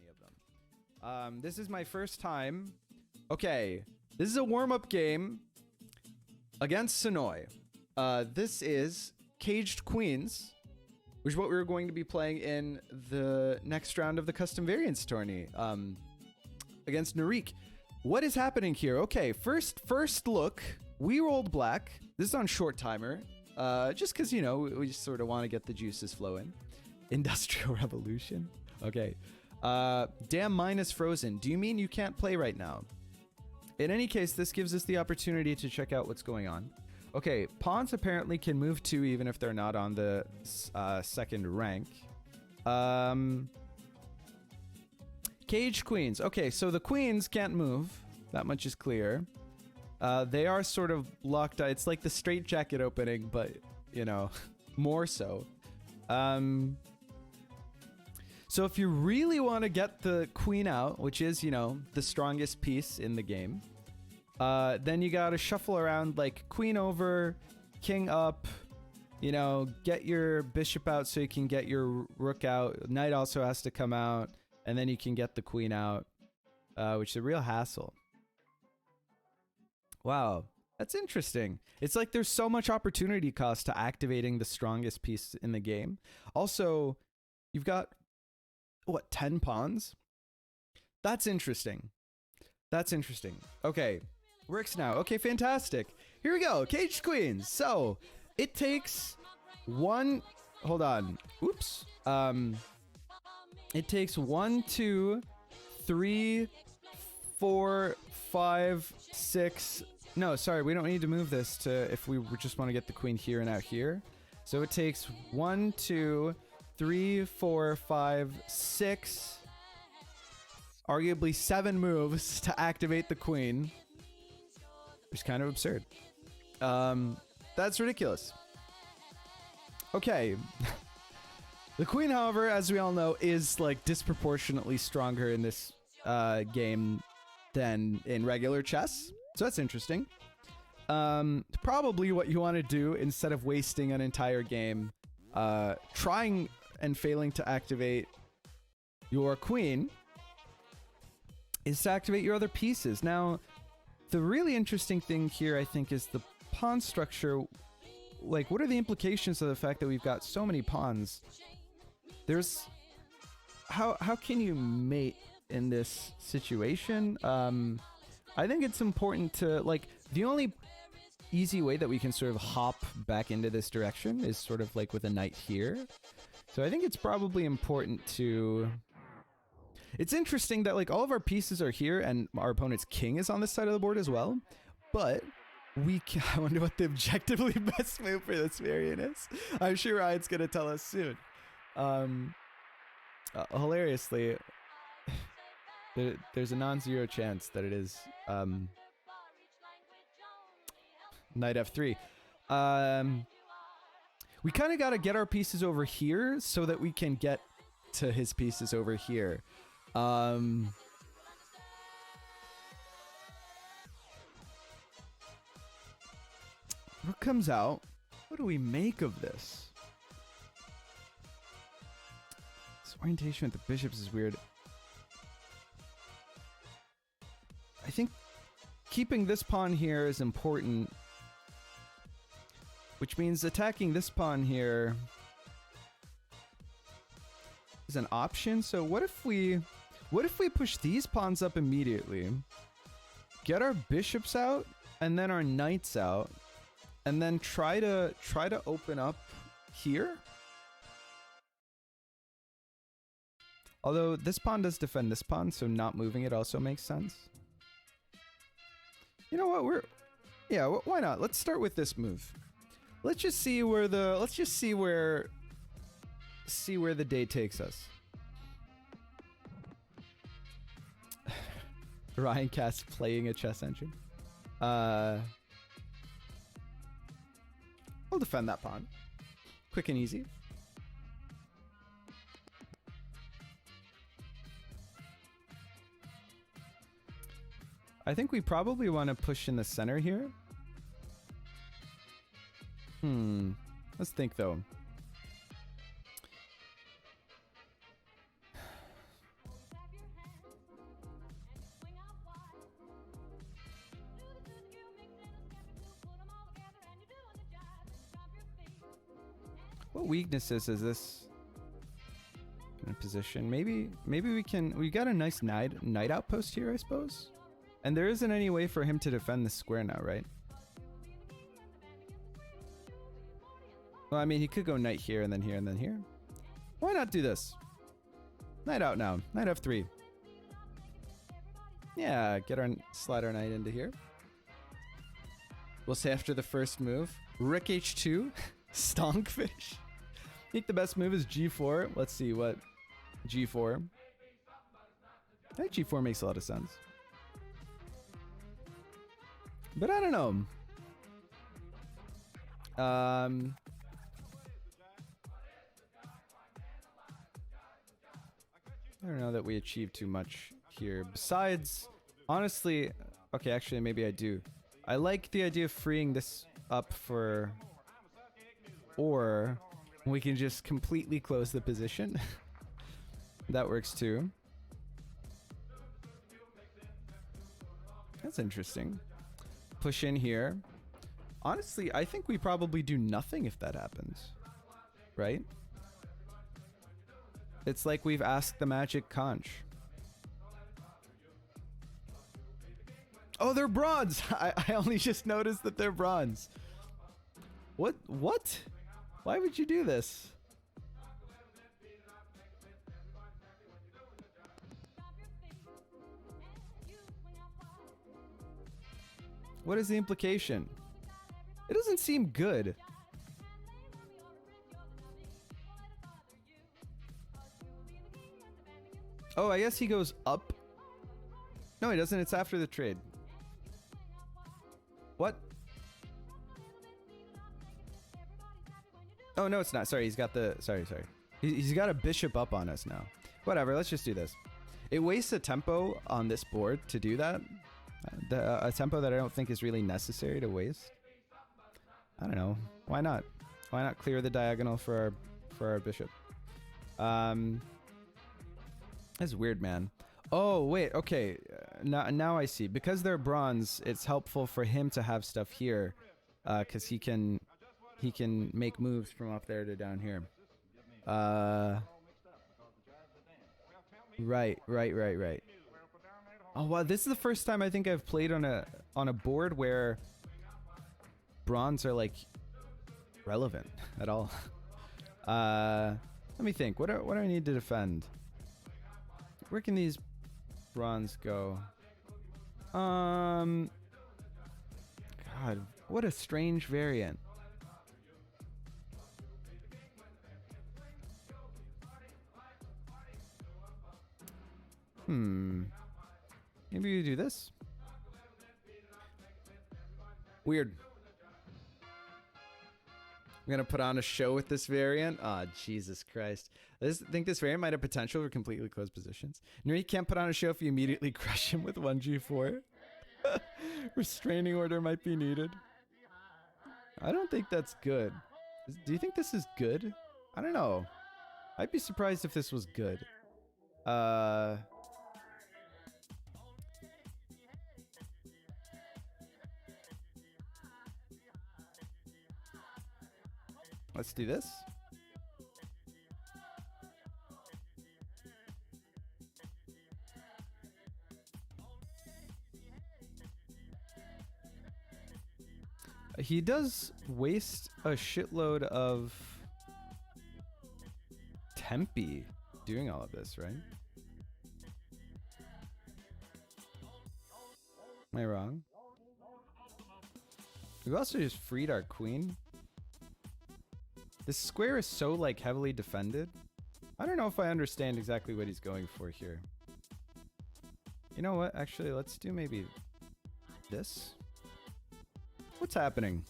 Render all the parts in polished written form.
any of them. This is my first time. Okay, this is a warm-up game against Sonoy. This is Caged Queens, which is what we're going to be playing in the next round of the Custom Variants tourney against Narik. What is happening here? Okay, first look. We rolled black. This is on short timer. Just because, you know, we just sort of want to get the juices flowing. Industrial Revolution. Okay. Damn, mine is frozen. Do you mean you can't play right now? In any case, this gives us the opportunity to check out what's going on. Okay, pawns apparently can move 2 even if they're not on the second rank. Caged queens. Okay, so the queens can't move. That much is clear. They are sort of locked out. It's like the straitjacket opening, but, you know, more so. So if you really want to get the queen out, which is, you know, the strongest piece in the game, then you gotta shuffle around like queen over, king up, you know, get your bishop out so you can get your rook out. Knight also has to come out, and then you can get the queen out, which is a real hassle. Wow, that's interesting. It's like there's so much opportunity cost to activating the strongest piece in the game. Also, you've got, what, 10 pawns? That's interesting. That's interesting. Okay, works now. Okay, fantastic. Here we go, Caged Queens. So, it takes one, hold on, oops. It takes 1, 2, 3, 4, 5, 6. No, sorry, we don't need to move this to if we just want to get the queen here and out here. So it takes 1, 2, 3, 4, 5, 6, arguably 7 moves to activate the queen, which is kind of absurd. That's ridiculous. Okay. The queen, however, as we all know, is like disproportionately stronger in this game than in regular chess. So that's interesting. Probably what you want to do instead of wasting an entire game trying and failing to activate your queen is to activate your other pieces. Now, the really interesting thing here, I think, is the pawn structure. Like, what are the implications of the fact that we've got so many pawns? There's... How can you mate in this situation? I think it's important to, like, the only easy way that we can sort of hop back into this direction is sort of like with a knight here. So I think it's probably important to... It's interesting that, like, all of our pieces are here and our opponent's king is on this side of the board as well. But we can... I wonder what the objectively best move for this variant is. I'm sure Ryan's going to tell us soon. Hilariously... There's a non-zero chance that it is knight f3. We kind of got to get our pieces over here so that we can get to his pieces over here. Rook comes out. What do we make of this? This orientation with the bishops is weird. I think keeping this pawn here is important, which means attacking this pawn here is an option. So what if we push these pawns up immediately, get our bishops out and then our knights out, and then try to open up here? Although this pawn does defend this pawn, so not moving it also makes sense. You know what? Why not? Let's start with this move. Let's just see where the day takes us. Ryan Cass playing a chess engine. I'll defend that pawn. Quick and easy. I think we probably want to push in the center here. Let's think, though. What weaknesses is this in a position? Maybe we can. We got a nice knight outpost here, I suppose. And there isn't any way for him to defend this square now, right? Well, I mean, he could go knight here and then here and then here. Why not do this? Knight out now. Knight f3. Yeah, slide our knight into here. We'll say after the first move, Rook h2, Stonkfish. I think the best move is g4. Let's see what g4. I think g4 makes a lot of sense. But I don't know. I don't know that we achieved too much here. Besides, honestly, okay, actually, maybe I do. I like the idea of freeing this up for... Or we can just completely close the position. That works too. That's interesting. Push in here. Honestly, I think we probably do nothing if that happens. Right? It's like we've asked the magic conch. Oh, they're bronze! I only just noticed that they're bronze. What? What? Why would you do this? What is the implication? It doesn't seem good. Oh, I guess he goes up. No, he doesn't. It's after the trade. What? Oh, no, it's not. Sorry, he's got the... Sorry. He's got a bishop up on us now. Whatever, let's just do this. It wastes a tempo on this board to do that. A tempo that I don't think is really necessary to waste. I don't know. Why not? Why not clear the diagonal for our bishop? That's weird, man. Oh, wait, okay. Now I see. Because they're bronze, it's helpful for him to have stuff here. Because he can make moves from up there to down here. Right. Oh, wow, this is the first time I think I've played on a board where bronze are, like, relevant at all. Let me think. What do I need to defend? Where can these bronze go? God, what a strange variant. Maybe you do this. Weird. I'm gonna put on a show with this variant. Ah, oh, Jesus Christ. I think this variant might have potential for completely closed positions. You know, you can't put on a show if you immediately crush him with 1g4. Restraining order might be needed. I don't think that's good. Do you think this is good? I don't know. I'd be surprised if this was good. Let's do this. He does waste a shitload of tempi doing all of this, right? Am I wrong? We've also just freed our queen. This square is so, like, heavily defended. I don't know if I understand exactly what he's going for here. You know what? Actually, let's do maybe this. What's happening?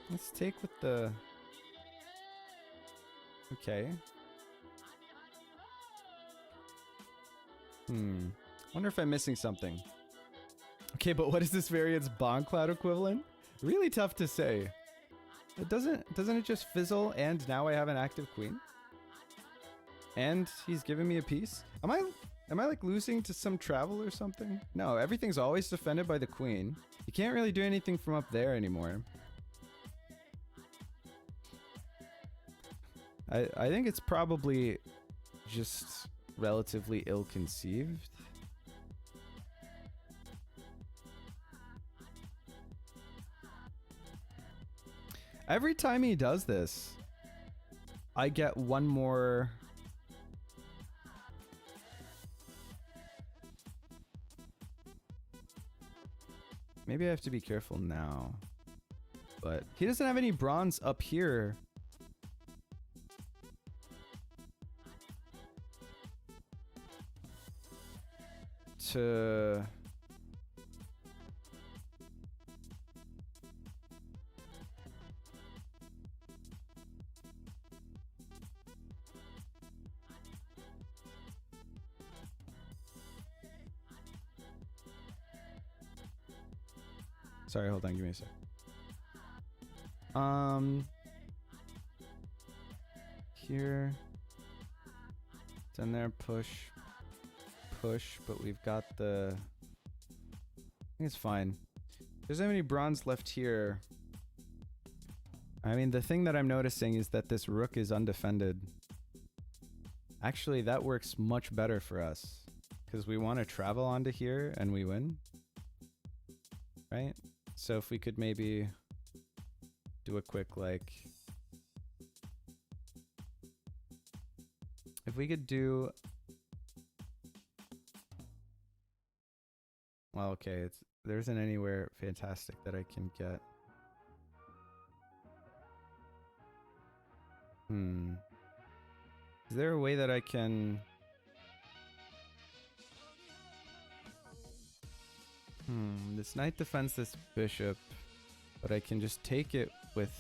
Let's take with the... Okay. Wonder if I'm missing something. Okay, but what is this variant's bond cloud equivalent? Really tough to say. Doesn't it just fizzle and now I have an active queen? And he's giving me a piece? Am I like losing to some travel or something? No, everything's always defended by the queen. You can't really do anything from up there anymore. I think it's probably just relatively ill-conceived. Every time he does this, I get one more... Maybe I have to be careful now. But he doesn't have any bronze up here. To... Sorry, hold on, give me a sec. Here. It's in there, push, but we've got the... I think it's fine. There's not any bronze left here. I mean, the thing that I'm noticing is that this rook is undefended. Actually, that works much better for us. Because we want to travel onto here and we win. Right? So if we could maybe do a quick, like... If we could do... Well, okay, there isn't anywhere fantastic that I can get. Is there a way that I can... This knight defends this bishop, but I can just take it with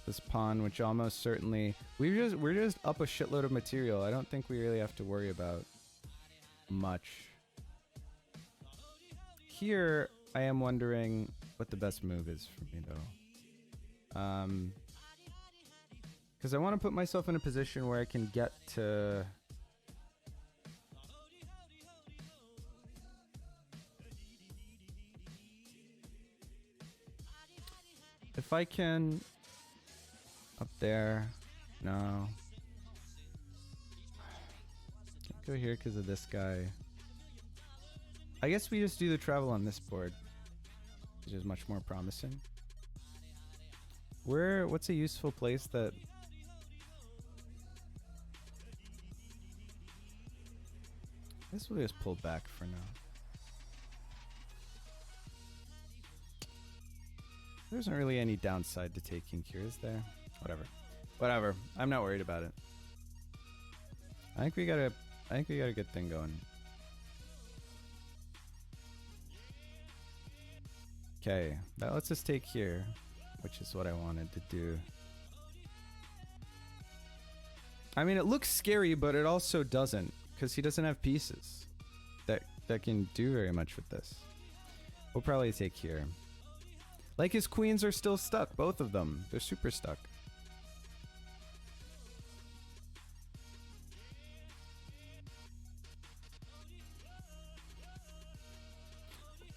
this pawn, which almost certainly... We're just up a shitload of material. I don't think we really have to worry about much. Here, I am wondering what the best move is for me, though. Because I want to put myself in a position where I can get to... If I can... Up there... No. Can't go here because of this guy. I guess we just do the travel on this board, which is much more promising. What's a useful place that... I guess we'll just pull back for now. There isn't really any downside to taking here, is there? Whatever. I'm not worried about it. I think we got a good thing going. Okay, that lets us take here, which is what I wanted to do. I mean, it looks scary, but it also doesn't, because he doesn't have pieces that can do very much with this. We'll probably take here. Like, his queens are still stuck, both of them. They're super stuck.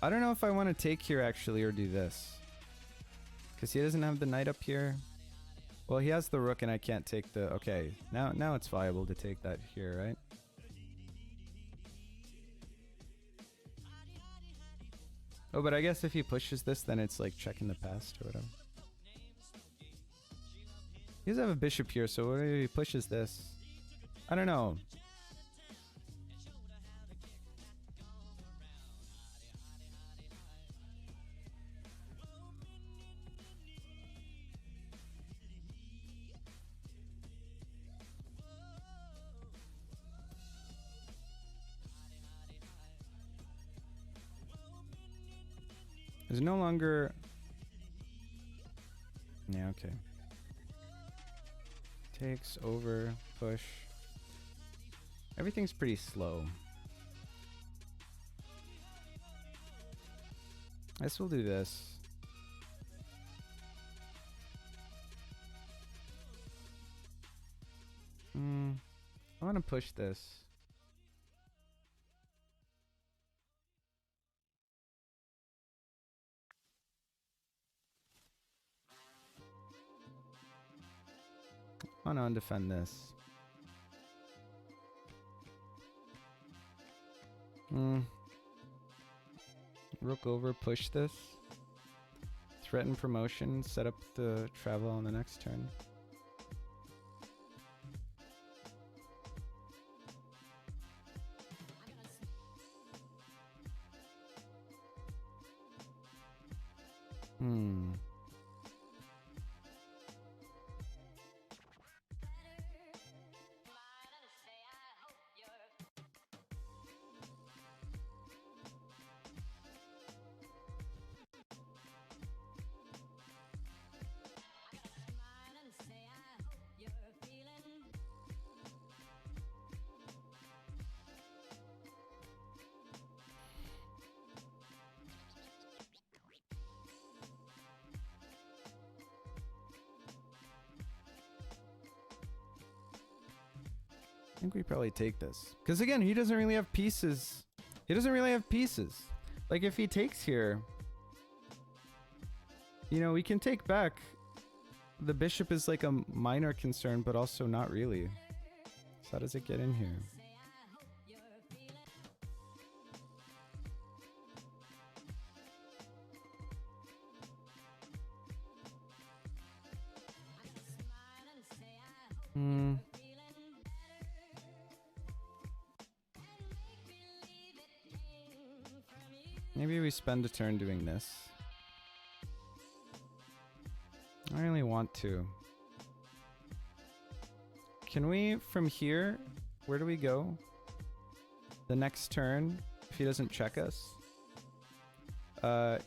I don't know if I want to take here, actually, or do this. Because he doesn't have the knight up here. Well, he has the rook, and I can't take the... Okay, now it's viable to take that here, right? Oh, but I guess if he pushes this, then it's like checking the past or whatever. He does have a bishop here, so what if he pushes this? I don't know. There's no longer... Yeah, okay. Takes, over, push. Everything's pretty slow. I guess we'll do this. I want to push this. I want to undefend this. Rook over, push this. Threaten promotion, set up the travel on the next turn. I think we probably take this. Because again, he doesn't really have pieces. He doesn't really have pieces. Like if he takes here, you know, we can take back. The bishop is like a minor concern, but also not really. So how does it get in here? Maybe we spend a turn doing this. I really want to. Can we, from here, where do we go? The next turn, if he doesn't check us.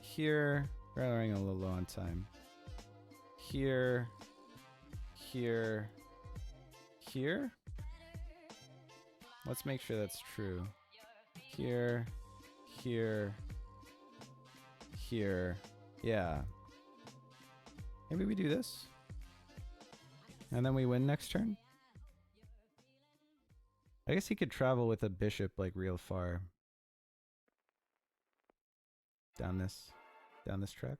Here, we're running a little low on time. Here, here, here? Let's make sure that's true. Here, here, here. Yeah. Maybe we do this. And then we win next turn. I guess he could travel with a bishop like real far. Down this track.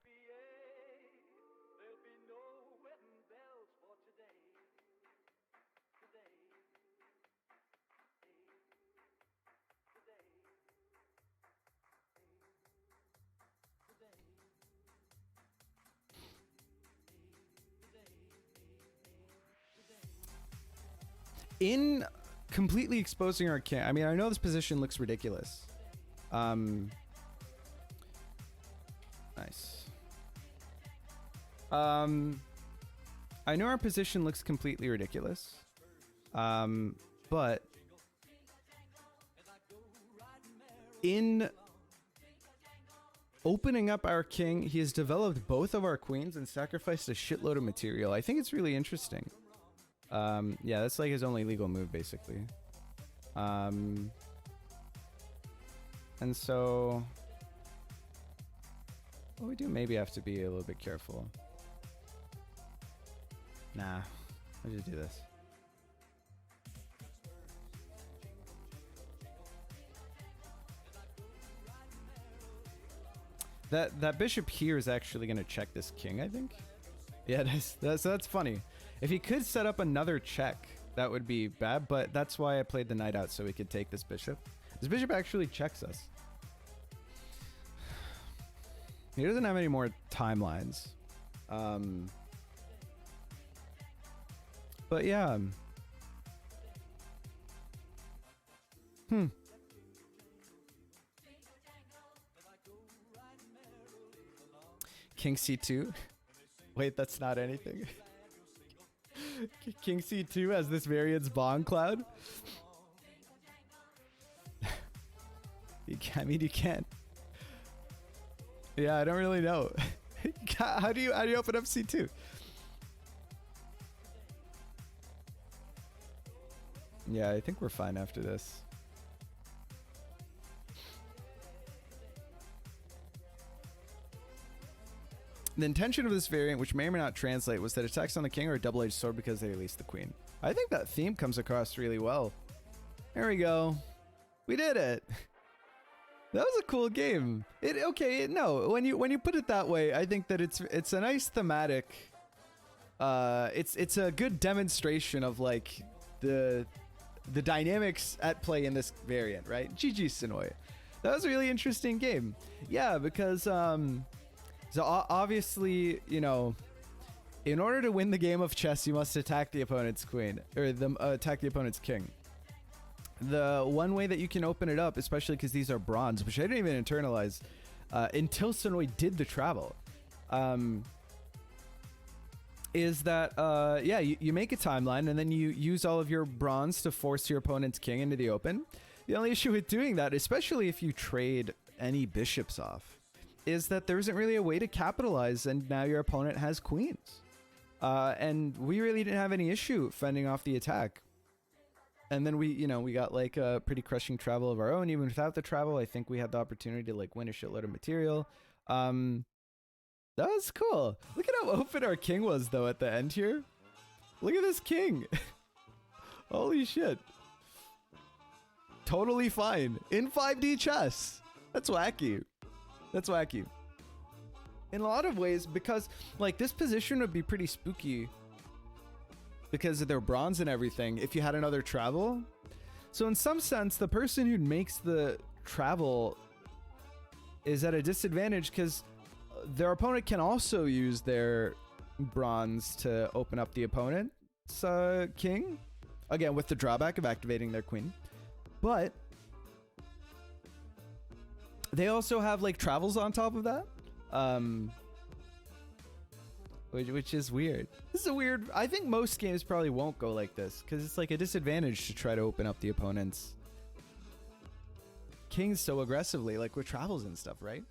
In completely exposing our king, I mean, I know this position looks ridiculous. Nice. I know our position looks completely ridiculous. But in opening up our king, he has developed both of our queens and sacrificed a shitload of material. I think it's really interesting. Yeah, that's like his only legal move, basically. And so what we do maybe have to be a little bit careful. Nah, I'll just do this. That bishop here is actually going to check this king, I think. Yeah, that's funny. If he could set up another check, that would be bad, but that's why I played the knight out, so we could take this bishop. This bishop actually checks us. He doesn't have any more timelines. But yeah. King c2. Wait, that's not anything. King c2 has this variance bond cloud. I mean, you can't. Yeah, I don't really know. How do you open up c2? Yeah, I think we're fine after this. The intention of this variant, which may or may not translate, was that attacks on the king are a double-edged sword because they release the queen. I think that theme comes across really well. There we go. We did it. That was a cool game. When you put it that way, I think that it's a nice thematic. It's a good demonstration of like the dynamics at play in this variant, right? GG Sonoy. That was a really interesting game. Yeah, because so obviously, you know, in order to win the game of chess, you must attack the opponent's queen, or attack the opponent's king. The one way that you can open it up, especially because these are bronze, which I didn't even internalize until Sonoy did the travel, is that, yeah, you make a timeline and then you use all of your bronze to force your opponent's king into the open. The only issue with doing that, especially if you trade any bishops off, is that there isn't really a way to capitalize, and now your opponent has queens. And we really didn't have any issue fending off the attack. And then we got like a pretty crushing travel of our own. Even without the travel, I think we had the opportunity to like win a shitload of material. That was cool. Look at how open our king was though at the end here. Look at this king. Holy shit. Totally fine in 5D chess. That's wacky. That's wacky. In a lot of ways, because like this position would be pretty spooky because of their bronze and everything if you had another travel. So in some sense, the person who makes the travel is at a disadvantage because their opponent can also use their bronze to open up the opponent's king. Again, with the drawback of activating their queen. But they also have like travels on top of that, which is weird. This is a weird. I think most games probably won't go like this because it's like a disadvantage to try to open up the opponent's kings so aggressively, like with travels and stuff, right?